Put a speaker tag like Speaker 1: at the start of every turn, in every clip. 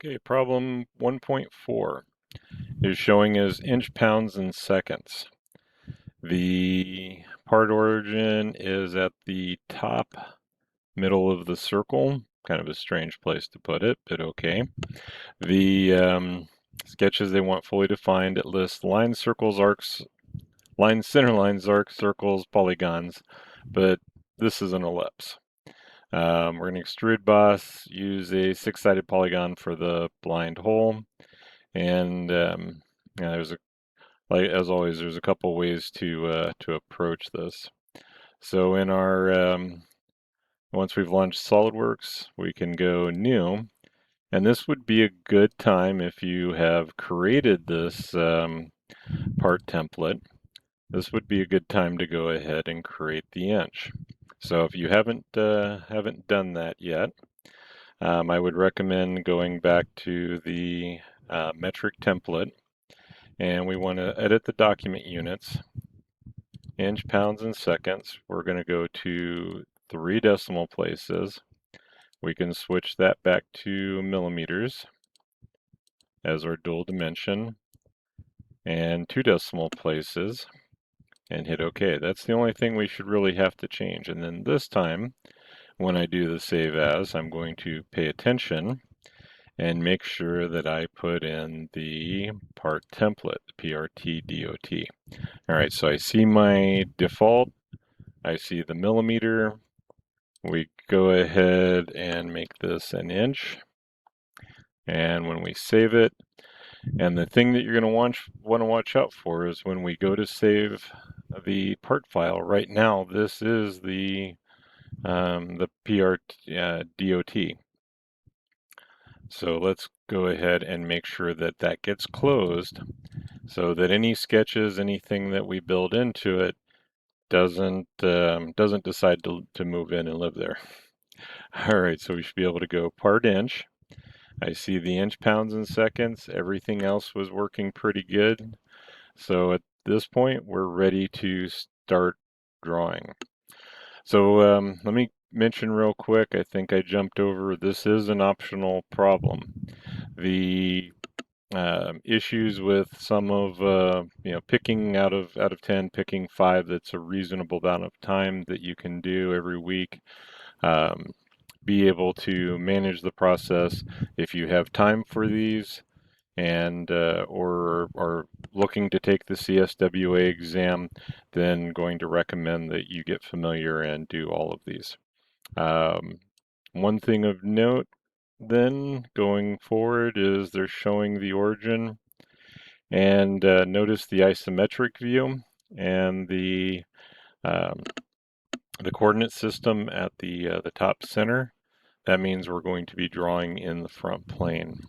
Speaker 1: Okay, problem 1.4 is showing as inch, pounds, and seconds. The part origin is at the top middle of the circle. Kind of a strange place to put it, but okay. The sketches they want fully defined. It lists lines, circles, arcs, lines, center lines, arcs, circles, polygons, but this is an ellipse. We're going to extrude boss, use a six-sided polygon for the blind hole. And yeah, like as always, there's a couple ways to approach this. So in our once we've launched SolidWorks, we can go new, and this would be a good time if you have created this part template. This would be a good time to go ahead and create the inch. So if you haven't done that yet, I would recommend going back to the metric template, and we want to edit the document units, inch, pounds, and seconds. We're going to go to 3 decimal places. We can switch that back to millimeters as our dual dimension, and 2 decimal places, and hit OK. That's the only thing we should really have to change. And then this time, when I do the save as, I'm going to pay attention and make sure that I put in the part template, PRT-DOT. All right, so I see my default, I see the millimeter. We go ahead and make this an inch. And when we save it, and the thing that you're going to want to watch out for is when we go to save the part file. Right now, this is the PRT-DOT. So let's go ahead and make sure that that gets closed so that any sketches, anything that we build into it doesn't decide to move in and live there. All right, so we should be able to go part inch. I see the inch, pounds, and seconds. Everything else was working pretty good. So at this point, we're ready to start drawing. So let me mention real quick, I think I jumped over, this is an optional problem. The issues with some of picking out of 10, picking 5 that's a reasonable amount of time that you can do every week. Be able to manage the process if you have time for these and or are looking to take the CSWA exam, then going to recommend that you get familiar and do all of these. One thing of note then going forward is they're showing the origin, and notice the isometric view and the coordinate system at the top center. That means we're going to be drawing in the front plane.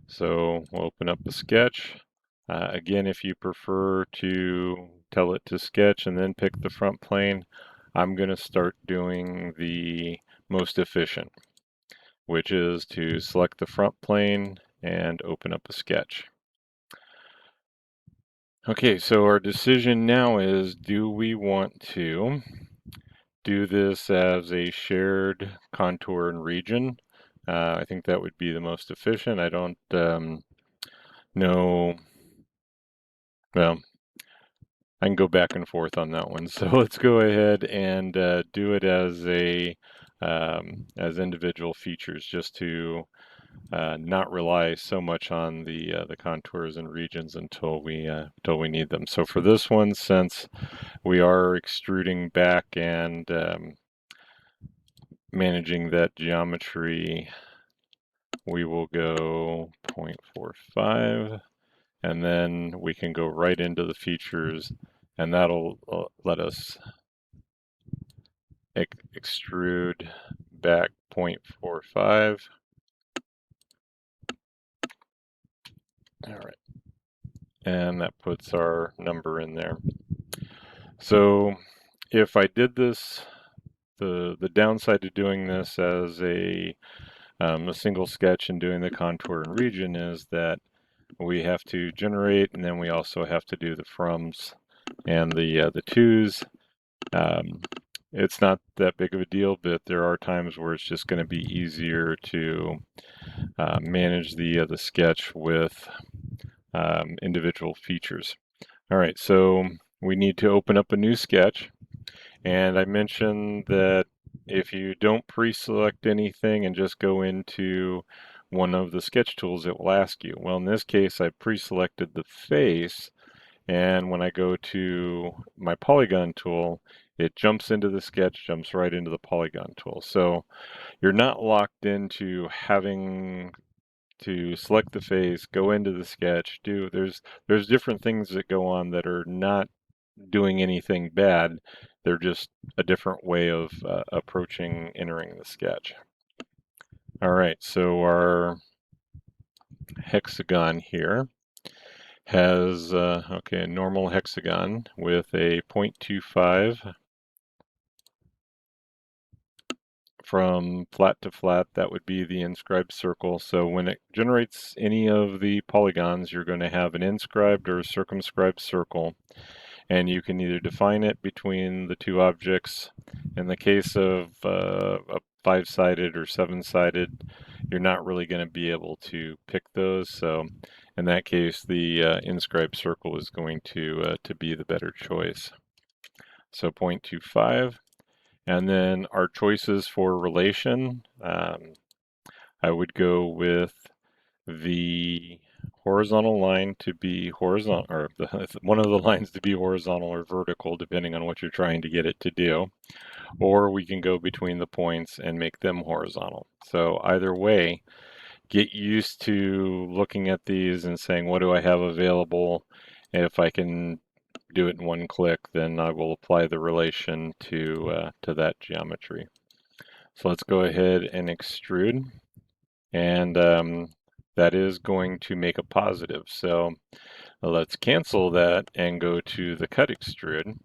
Speaker 1: So we'll open up the sketch. Again, if you prefer to tell it to sketch and then pick the front plane, I'm going to start doing the most efficient, which is to select the front plane and open up a sketch. Okay, so our decision now is, do we want to do this as a shared contour and region? I think that would be the most efficient. I don't know, well, I can go back and forth on that one. So let's go ahead and do it as individual features, just to not rely so much on the contours and regions until we need them. So for this one, since we are extruding back and managing that geometry, we will go 0.45, and then we can go right into the features, and that'll let us extrude back 0.45. All right, and that puts our number in there. So if I did this, the downside to doing this as a single sketch and doing the contour and region is that we have to generate, and then we also have to do the froms and the twos. it's not that big of a deal, but there are times where it's just going to be easier to manage the sketch with individual features. All right, so we need to open up a new sketch. And I mentioned that if you don't pre-select anything and just go into one of the sketch tools, it will ask you. Well, in this case, I pre-selected the face, and when I go to my polygon tool, it jumps into the sketch, jumps right into the polygon tool. So you're not locked into having to select the face, go into the sketch, there's different things that go on that are not doing anything bad. They're just a different way of approaching entering the sketch. All right, so our hexagon here has a normal hexagon with a 0.25 from flat to flat. That would be the inscribed circle. So when it generates any of the polygons, you're going to have an inscribed or circumscribed circle, and you can either define it between the two objects. In the case of a 5-sided or 7-sided, you're not really going to be able to pick those. So in that case, the inscribed circle is going to be the better choice. So 0.25. And then our choices for relation, I would go with the horizontal line to be horizontal, or one of the lines to be horizontal or vertical, depending on what you're trying to get it to do. Or we can go between the points and make them horizontal. So either way, get used to looking at these and saying, what do I have available? And if I can do it in one click, then I will apply the relation to that geometry. So let's go ahead and extrude, and that is going to make a positive. So let's cancel that and go to the cut extrude.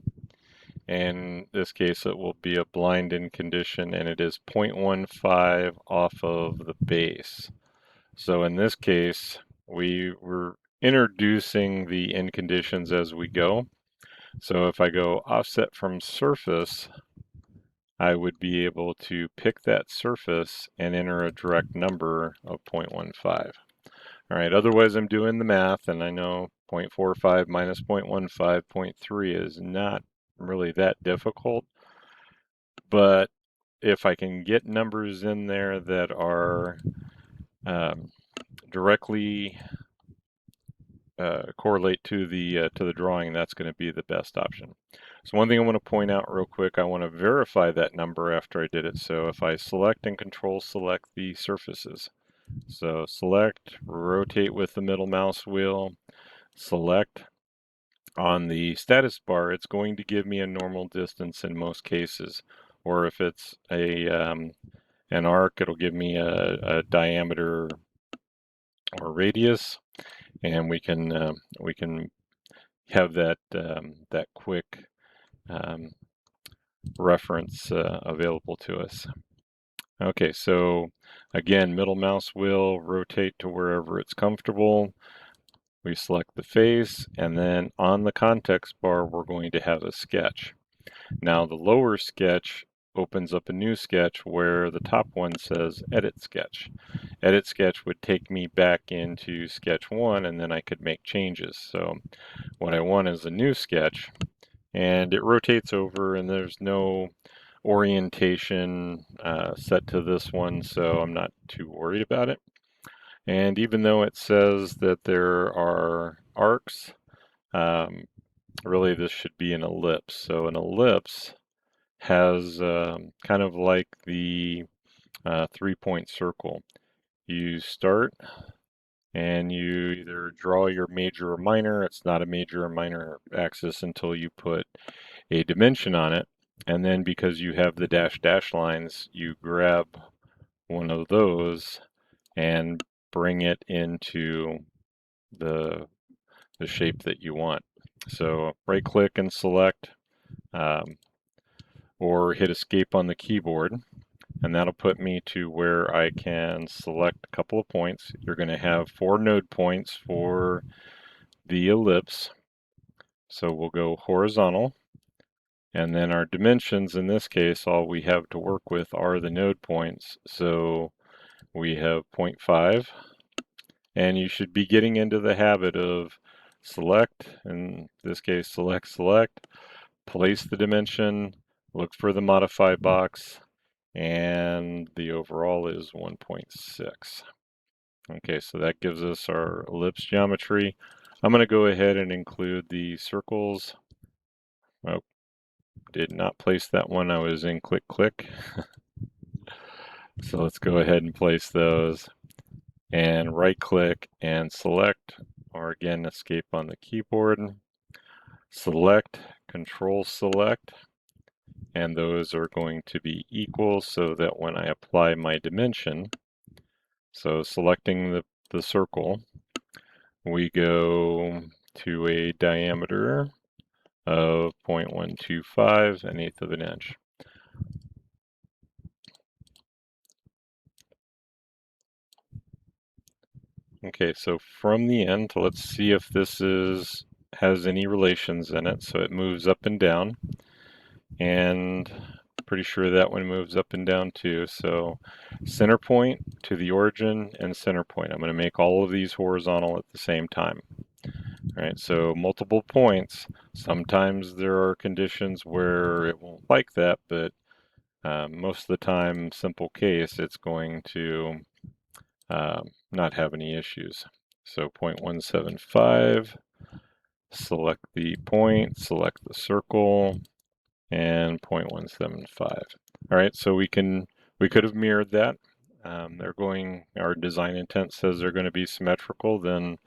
Speaker 1: In this case, it will be a blind end condition, and it is 0.15 off of the base. So in this case, we're introducing the end conditions as we go. So if I go offset from surface, I would be able to pick that surface and enter a direct number of 0.15. All right, otherwise I'm doing the math, and I know 0.45 minus 0.15, 0.3 is not really that difficult. But if I can get numbers in there that are directly correlate to the drawing, that's going to be the best option. So one thing I want to point out real quick, I want to verify that number after I did it. So if I select and control select the surfaces, so select, rotate with the middle mouse wheel, select. On the status bar, it's going to give me a normal distance in most cases, or if it's an arc, it'll give me a diameter or radius, and we can have that that quick reference available to us. Okay, so again, middle mouse wheel, rotate to wherever it's comfortable. We select the face, and then on the context bar, we're going to have a sketch. Now the lower sketch opens up a new sketch where the top one says edit sketch. Edit sketch would take me back into sketch 1, and then I could make changes. So what I want is a new sketch, and it rotates over, and there's no orientation set to this one, so I'm not too worried about it. And even though it says that there are arcs, really this should be an ellipse. So an ellipse has kind of like the 3-point circle. You start and you either draw your major or minor. It's not a major or minor axis until you put a dimension on it. And then because you have the dash lines, you grab one of those and bring it into the shape that you want. So right click and select, or hit escape on the keyboard, and that'll put me to where I can select a couple of points. You're going to have 4 node points for the ellipse. So we'll go horizontal, And then our dimensions, in this case, all we have to work with are the node points. So we have 0.5, and you should be getting into the habit of select, in this case, select, place the dimension, look for the modify box, and the overall is 1.6. Okay, so that gives us our ellipse geometry. I'm going to go ahead and include the circles. Oh, did not place that one. I was in click. So let's go ahead and place those and right click and select, or again, escape on the keyboard. Select, control select, and those are going to be equal so that when I apply my dimension, so selecting the circle, we go to a diameter of 0.125, an eighth of an inch. Okay, so from the end, let's see if this has any relations in it. So it moves up and down, and pretty sure that one moves up and down too. So center point to the origin and center point. I'm going to make all of these horizontal at the same time. All right, so multiple points. Sometimes there are conditions where it won't like that, but most of the time, simple case, it's going to not have any issues. So 0.175, select the point, select the circle, and 0.175. All right, so we could have mirrored that. Our design intent says they're going to be symmetrical, then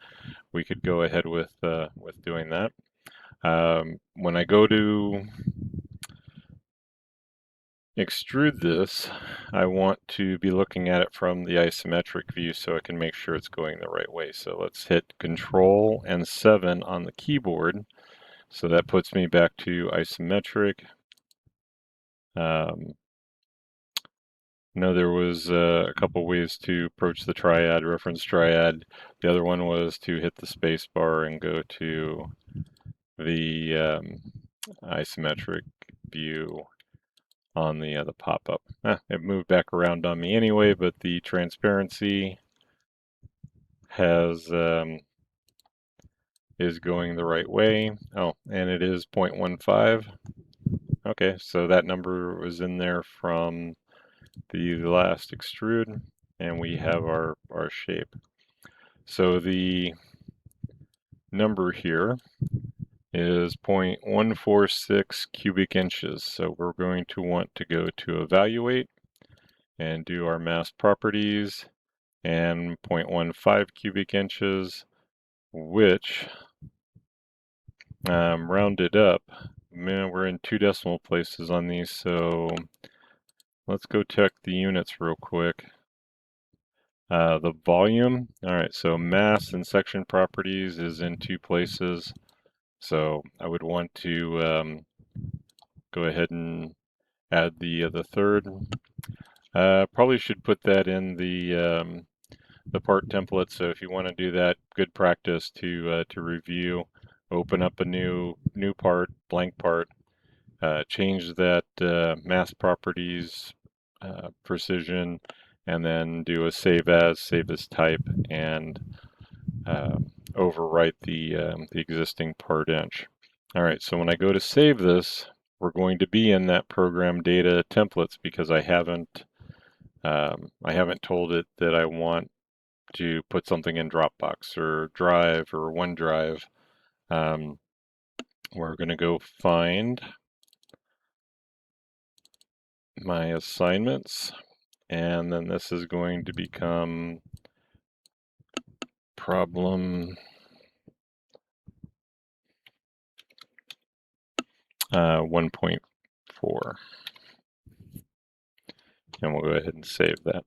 Speaker 1: we could go ahead with doing that. When I go to extrude this, I want to be looking at it from the isometric view so I can make sure it's going the right way. So let's hit Control and 7 on the keyboard. So that puts me back to isometric. No, there was a couple ways to approach the triad, reference triad. The other one was to hit the space bar and go to the isometric view on the pop-up. It moved back around on me anyway, but the transparency is going the right way. Oh, and it is 0.15. Okay, so that number was in there from the last extrude, and we have our shape. So the number here is 0.146 cubic inches. So we're going to want to go to evaluate and do our mass properties and 0.15 cubic inches, which rounded up. Man, we're in 2 decimal places on these, so let's go check the units real quick. The volume, all right, so mass and section properties is in 2 places. So I would want to go ahead and add the third. Probably should put that in the part template. So if you want to do that, good practice to review. Open up a new part, blank part. Change that mass properties precision, and then do a save as type, and overwrite the existing part inch. All right, so when I go to save this, we're going to be in that program data templates because I haven't told it that I want to put something in Dropbox or Drive or OneDrive. We're going to go find my assignments, and then this is going to become problem 1.4, and we'll go ahead and save that.